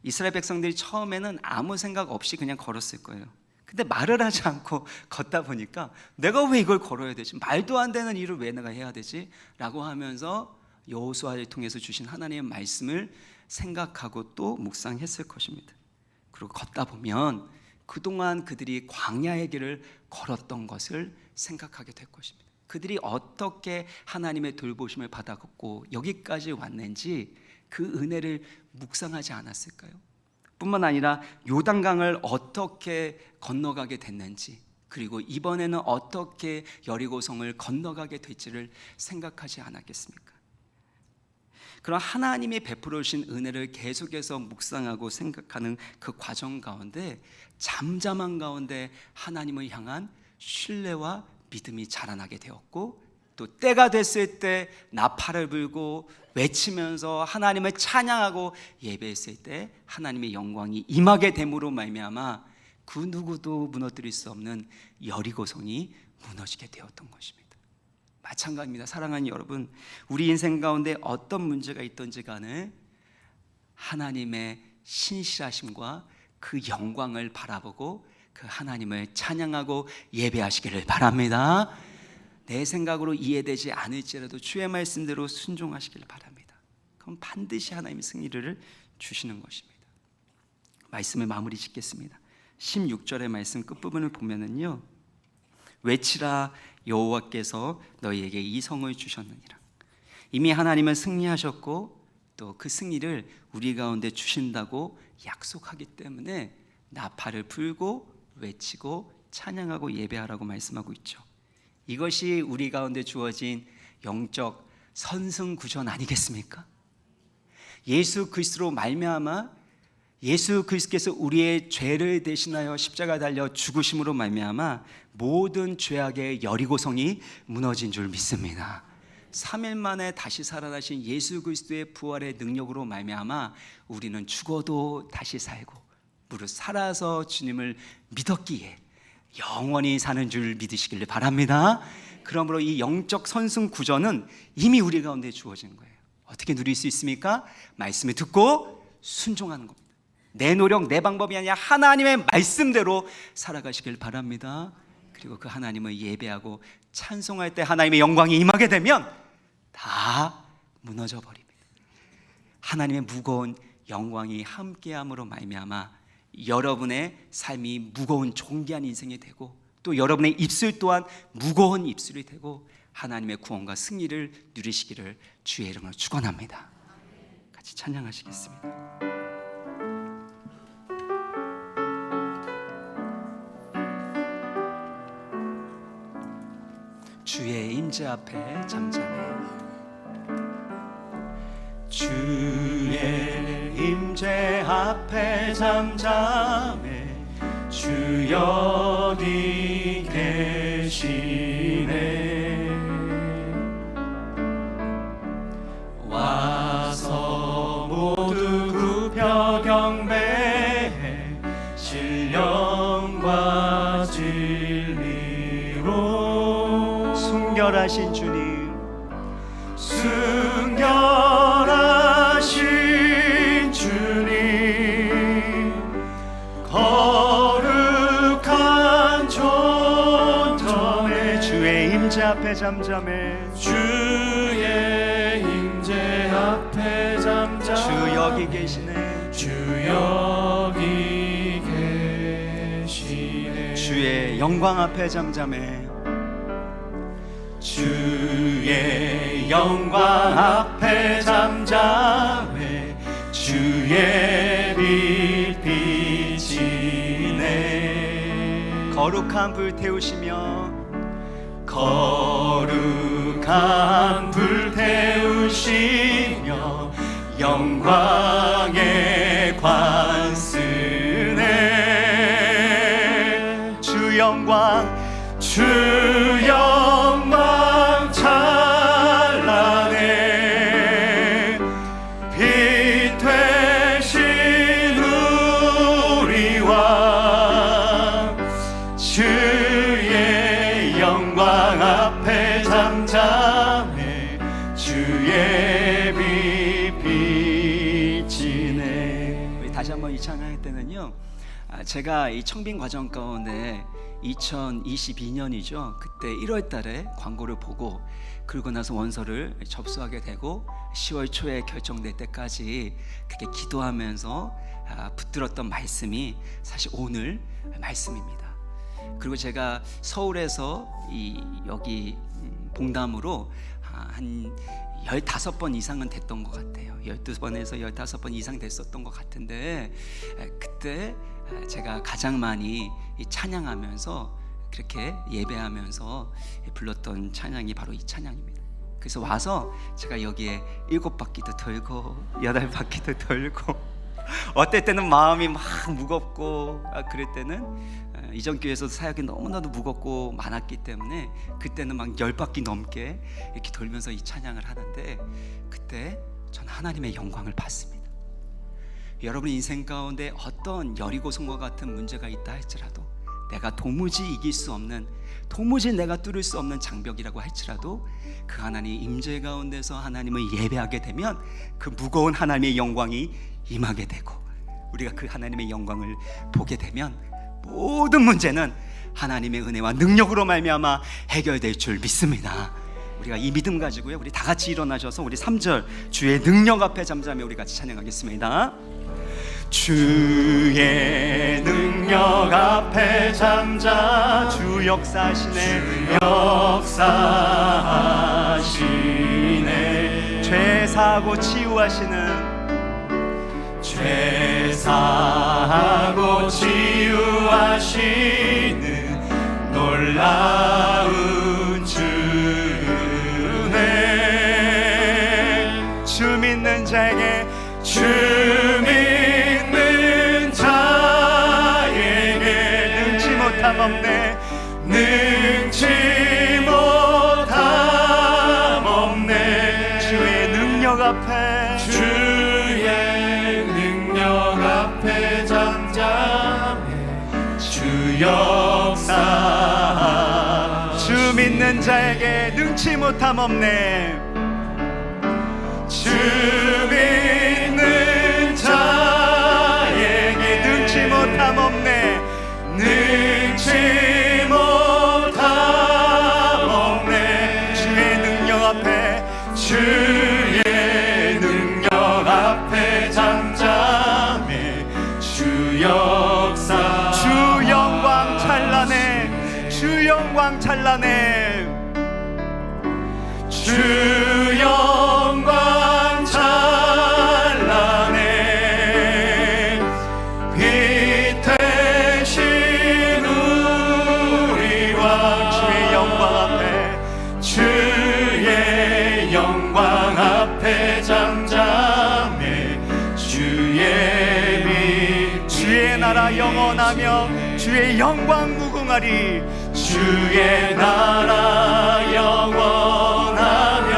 이스라엘 백성들이 처음에는 아무 생각 없이 그냥 걸었을 거예요. 근데 말을 하지 않고 걷다 보니까 내가 왜 이걸 걸어야 되지? 말도 안 되는 일을 왜 내가 해야 되지? 라고 하면서 여호수아를 통해서 주신 하나님의 말씀을 생각하고 또 묵상했을 것입니다. 그리고 걷다 보면 그동안 그들이 광야의 길을 걸었던 것을 생각하게 될 것입니다. 그들이 어떻게 하나님의 돌보심을 받았고 여기까지 왔는지 그 은혜를 묵상하지 않았을까요? 뿐만 아니라 요단강을 어떻게 건너가게 됐는지, 그리고 이번에는 어떻게 여리고성을 건너가게 될지를 생각하지 않았겠습니까? 그런 하나님이 베풀어 주신 은혜를 계속해서 묵상하고 생각하는 그 과정 가운데 잠잠한 가운데 하나님을 향한 신뢰와 믿음이 자라나게 되었고, 또 때가 됐을 때 나팔을 불고 외치면서 하나님을 찬양하고 예배했을 때 하나님의 영광이 임하게 됨으로 말미암아 그 누구도 무너뜨릴 수 없는 여리고성이 무너지게 되었던 것입니다. 마찬가지입니다. 사랑하는 여러분, 우리 인생 가운데 어떤 문제가 있든지 간에 하나님의 신실하심과 그 영광을 바라보고 그 하나님을 찬양하고 예배하시기를 바랍니다. 내 생각으로 이해되지 않을지라도 주의 말씀대로 순종하시기를 바랍니다. 그럼 반드시 하나님이 승리를 주시는 것입니다. 말씀을 마무리 짓겠습니다. 16절의 말씀 끝부분을 보면은요, 외치라 여호와께서 너희에게 이 성을 주셨느니라. 이미 하나님은 승리하셨고 또 그 승리를 우리 가운데 주신다고 약속하기 때문에 나팔을 불고 외치고 찬양하고 예배하라고 말씀하고 있죠. 이것이 우리 가운데 주어진 영적 선승구전 아니겠습니까? 예수 그리스도로 말미암아 예수 그리스도께서 우리의 죄를 대신하여 십자가 달려 죽으심으로 말미암아 모든 죄악의 여리고성이 무너진 줄 믿습니다. 3일 만에 다시 살아나신 예수 그리스도의 부활의 능력으로 말미암아 우리는 죽어도 다시 살고 무릇 살아서 주님을 믿었기에 영원히 사는 줄 믿으시길 바랍니다. 그러므로 이 영적 선승구전은 이미 우리 가운데 주어진 거예요. 어떻게 누릴 수 있습니까? 말씀을 듣고 순종하는 겁니다. 내 노력, 내 방법이 아니라 하나님의 말씀대로 살아가시길 바랍니다. 그리고 그 하나님을 예배하고 찬송할 때 하나님의 영광이 임하게 되면 다 무너져 버립니다. 하나님의 무거운 영광이 함께함으로 말미암아 여러분의 삶이 무거운 존귀한 인생이 되고 또 여러분의 입술 또한 무거운 입술이 되고 하나님의 구원과 승리를 누리시기를 주의 이름으로 축원합니다. 같이 찬양하시겠습니다. 주의 임재 앞에 잠잠해. 주의 임재 앞에 잠잠해. 주 여기 계시네. 와서 모두 굽혀 경배해. 신령과 진리로 순결하신 주님, 순결하신 주님, 거룩한 존전에 주의 임재 앞에 잠잠해. 주의 임재 앞에 잠잠해. 주 여기 계시네. 주 여기 계시네. 주의 영광 앞에 잠잠해. 주의 영광 앞에 잠잠해 주의 빛 비치네. 거룩한 불 태우시며 거룩한 불 태우시며 영광의 관 쓰네. 주 영광 주 영광 찬란해 빛 되신 우리 왕 주의 영광 앞에 잠잠해 주의 빛 비치네. 우리 다시 한번 이 찬양할 때는요, 제가 이 청빙 과정 가운데 2022년이죠. 그때 1월 달에 광고를 보고 그러고 나서 원서를 접수하게 되고 10월 초에 결정될 때까지 그렇게 기도하면서 붙들었던 말씀이 사실 오늘 말씀입니다. 그리고 제가 서울에서 여기 봉담으로 한 15번 이상은 됐던 것 같아요. 12번에서 15번 이상 됐었던 것 같은데, 그때 제가 가장 많이 찬양하면서 그렇게 예배하면서 불렀던 찬양이 바로 이 찬양입니다. 그래서 와서 제가 여기에 7바퀴도 돌고 8바퀴도 돌고 어떨 때는 마음이 막 무겁고 그럴 때는 이전 교회에서 사역이 너무나도 무겁고 많았기 때문에 그때는 막 10바퀴 넘게 이렇게 돌면서 이 찬양을 하는데, 그때 전 하나님의 영광을 봤습니다. 여러분 인생 가운데 어떤 여리고성과 같은 문제가 있다 할지라도, 내가 도무지 이길 수 없는, 도무지 내가 뚫을 수 없는 장벽이라고 할지라도 그 하나님의 임재 가운데서 하나님을 예배하게 되면 그 무거운 하나님의 영광이 임하게 되고, 우리가 그 하나님의 영광을 보게 되면 모든 문제는 하나님의 은혜와 능력으로 말미암아 해결될 줄 믿습니다. 우리가 이 믿음 가지고요, 우리 다 같이 일어나셔서 우리 3절 주의 능력 앞에 잠잠해 우리 같이 찬양하겠습니다. 주의 능력 앞에 잠자 주 역사하시네, 역사하시네. 죄 사하고 치유하시는, 죄 사하고 치유하시는 놀라운 주네. 주 믿는 자에게, 주 믿는 자에게 능치 못함 없네, 능치 못함 없네. 주의 능력 앞에, 주의 능력 앞에 잠잠해 주 역사. 주 믿는 자에게 능치 못함 없네, 주 믿는 자에게 능치 못함 없네, 능치 못함 없네. 주의 능력 앞에, 주의 능력 앞에 잠잠해 주 역사. 주 영광 찬란해, 주 영광 찬란해, 주 영광 찬란해 빛 되신 우리 왕. 주의 영광 앞에, 주의 영광 앞에 잠잠해 주의 빛. 주의 나라 영원하며 주의 영광 무궁하리, 주의 나라 영원하며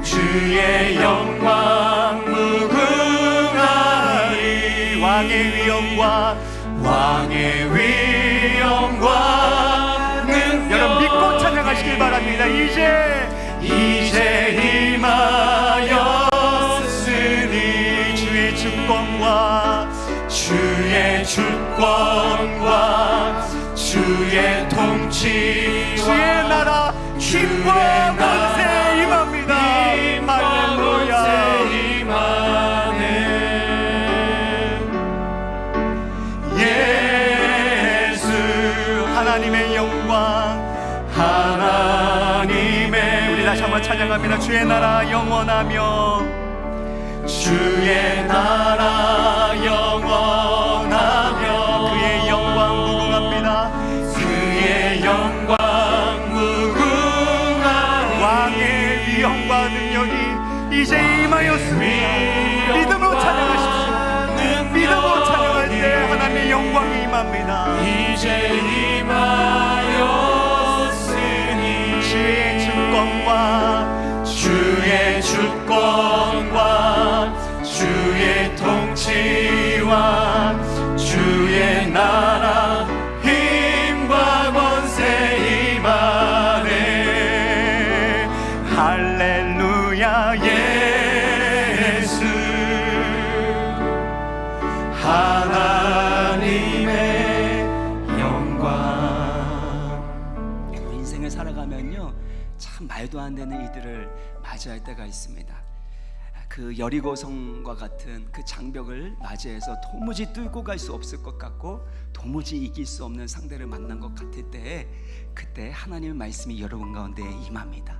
주의 영광 무궁하리. 왕의 위엄과, 왕의 위엄과는 여러분 믿고 찬양하시길 바랍니다. 이제 임하였으니 주의 주권과, 주의 주권과 주의 통치, 주의 나라 힘과 권세 임합니다. 할렐루야. 예수 하나님의 영광, 하나님의, 우리 다시 한번 찬양합니다. 주의 나라 영원하며, 주의 나라 영원하며, 그의 영광 무궁합니다. 그의 영광 무궁한 왕의 위엄과 능력이 이제 임하였습니다. 믿음으로 찬양하십시오. 믿음으로 찬양할 때 하나님의 영광이 임합니다. 이제 임하였으니 주의 주권과 주의 주권과 주의 통치와 주의 나라 힘과 권세 임하네. 할렐루야 예수. 하나님의 영광. 인생을 살아가면요, 참 말도 안 되는 이들을 맞이할 때가 있습니다. 그 여리고성과 같은 그 장벽을 맞이해서 도무지 뚫고 갈 수 없을 것 같고 도무지 이길 수 없는 상대를 만난 것 같을 때, 그때 하나님의 말씀이 여러분 가운데 임합니다.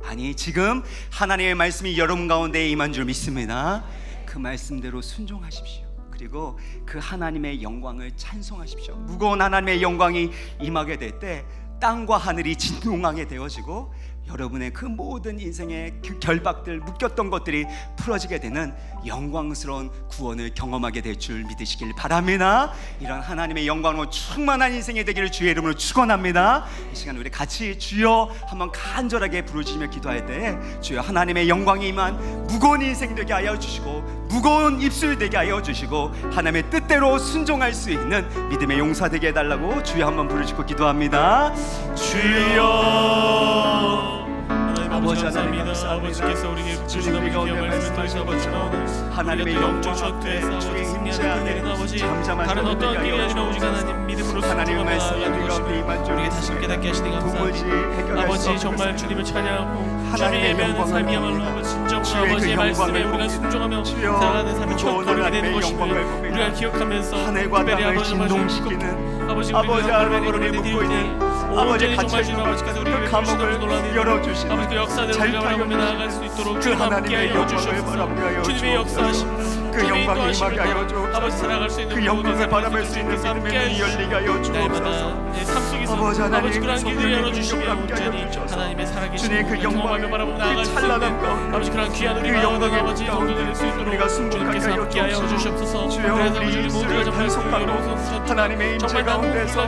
아니, 지금 하나님의 말씀이 여러분 가운데 임한 줄 믿습니다. 그 말씀대로 순종하십시오. 그리고 그 하나님의 영광을 찬송하십시오. 무거운 하나님의 영광이 임하게 될 때 땅과 하늘이 진동하게 되어지고 여러분의 그 모든 인생의 그 결박들, 묶였던 것들이 풀어지게 되는 영광스러운 구원을 경험하게 될 줄 믿으시길 바랍니다. 이런 하나님의 영광으로 충만한 인생이 되기를 주의 이름으로 축원합니다. 이 시간 우리 같이 주여 한번 간절하게 부르짖으며 기도할 때, 주여 하나님의 영광이 임한 무거운 인생 되게 하여 주시고 무거운 입술 되게 하여 주시고 하나님의 뜻대로 순종할 수 있는 믿음의 용사 되게 해달라고 주여 한번 부르짖고 기도합니다. 주여. 아버지 하나님 감사합니다. 아버지께서 우리에게 주신 아버지 귀한 말씀을 통해서 하나님의 영광 앞에 주의 힘자하는 아버지, 다른 어떠한 길이 아니라 오직 하나님 믿음으로 순종하며 나아가는 것입니다. 우리에게 다시 깨닫게 하시니 감사합니다. 아버지, 정말 주님을 찬양하고 주님의 예배하는 삶이야말로 아버지 진정으로 아버지의 말씀에 우리가 순종하며 살아가는 삶의 첫걸음이 되는 것임을 우리가 기억하면서 특별히 아버지 말씀을 묻고 아버지 우리가 걸음을 내디딜 때 온전히 정말 주님 아버지께서 우리를 감옥을 열어주시고 아버지 그 역사대로 우리가 바라보며 나아갈 수 있도록 주님 함께하여 주시옵소서. 주님의 역사하심, 그 영광을 임하게 하여 주옵소서. 아버지 살아갈 수 있는 그 영광을 바라볼 수 있는 믿음의 눈이 열리게 하여 주옵소서. 삶 속에서 아버지 그러한 길을 열어주시며 온전히 하나님의 살아계신 주님 그 경험하며 바라보며 나아갈 수 있는 아버지 그러한 귀한 우리 마음을 아버지 성도될 수 있도록 주님께서 함께하여 주시옵소서. 그래서 아버지 우리 모두가 정말 하나님의 임재 정말 가운데서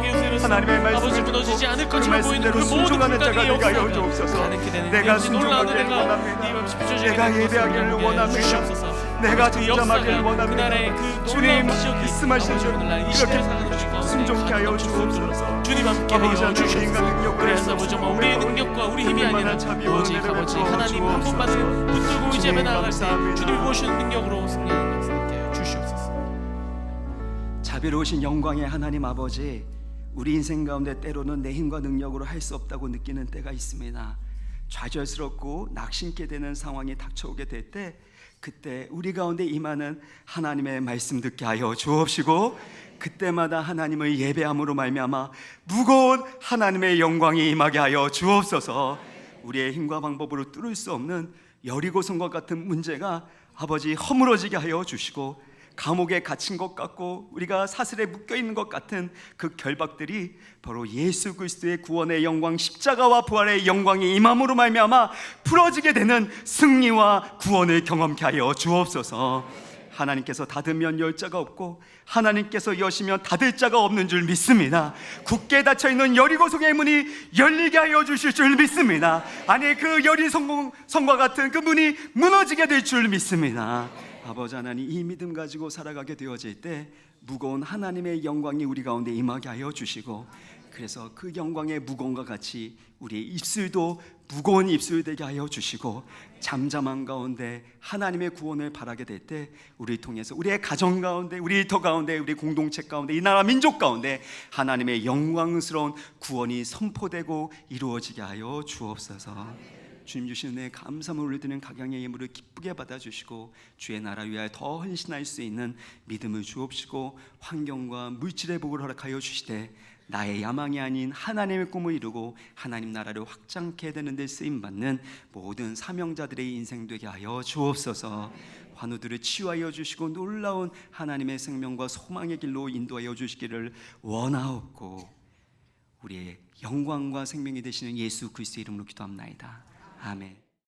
하나님의 아버지 말씀을 무너지지 않을 그 것처럼 보이는 그 말씀대로 모든 순종하는 자가 불가능의 되게 하여 역사가 주옵소서. 가능케 되는 내가 그 놀라운 순종하기를 은혜가 원합니다. 이 밤 비춰지게 내가 되는 것을 예배하기를 보게 원합니다. 주시옵소서. 내가 그 잠잠하기를 역사가 원합니다. 그날의 그 주님 놀라운 기적이 말씀하신 아버지 줄 오늘날 이 시대를 살아가는 우리 이렇게 가운데 순종케 하여 주옵소서. 주님 함께 아버지 하여 하나님, 인간 주시옵소서. 능력과 그래서 아버지 정말 우리의 능력과 우리 힘이 아니라 오직 아버지 하나님 한 분만을 붙들고 의지하며 나아갈 때 주님이 보시는 능력으로 승리하는 역사 함께 하여 주시옵소서. 자비로우신 영광의 하나님 아버지, 우리 인생 가운데 때로는 내 힘과 능력으로 할 수 없다고 느끼는 때가 있습니다. 좌절스럽고 낙심케 되는 상황이 닥쳐오게 될 때, 그때 우리 가운데 임하는 하나님의 말씀 듣게 하여 주옵시고, 그때마다 하나님을 예배함으로 말미암아 무거운 하나님의 영광이 임하게 하여 주옵소서. 우리의 힘과 방법으로 뚫을 수 없는 여리고성과 같은 문제가 아버지 허물어지게 하여 주시고, 감옥에 갇힌 것 같고 우리가 사슬에 묶여있는 것 같은 그 결박들이 바로 예수 그리스도의 구원의 영광, 십자가와 부활의 영광이 임함으로 말미암아 풀어지게 되는 승리와 구원을 경험케 하여 주옵소서. 하나님께서 닫으면 열 자가 없고 하나님께서 여시면 닫을 자가 없는 줄 믿습니다. 굳게 닫혀있는 여리고성의 문이 열리게 하여 주실 줄 믿습니다. 아니, 그 여리고성과 같은 그 문이 무너지게 될 줄 믿습니다. 아버지 하나님, 이 믿음 가지고 살아가게 되어질 때 무거운 하나님의 영광이 우리 가운데 임하게 하여 주시고, 그래서 그 영광의 무거움과 같이 우리의 입술도 무거운 입술 되게 하여 주시고, 잠잠한 가운데 하나님의 구원을 바라게 될 때 우리를 통해서 우리의 가정 가운데, 우리 일터 가운데, 우리 공동체 가운데, 이 나라 민족 가운데 하나님의 영광스러운 구원이 선포되고 이루어지게 하여 주옵소서. 주님 주신 은혜에 감사함을 올려드리는 각양의 예물을 기쁘게 받아주시고, 주의 나라 위하여 더 헌신할 수 있는 믿음을 주옵시고, 환경과 물질의 복을 허락하여 주시되 나의 야망이 아닌 하나님의 꿈을 이루고 하나님 나라를 확장케 되는 데 쓰임받는 모든 사명자들의 인생 되게 하여 주옵소서. 환우들을 치유하여 주시고 놀라운 하나님의 생명과 소망의 길로 인도하여 주시기를 원하옵고 우리의 영광과 생명이 되시는 예수 그리스도의 이름으로 기도합나이다. 아멘.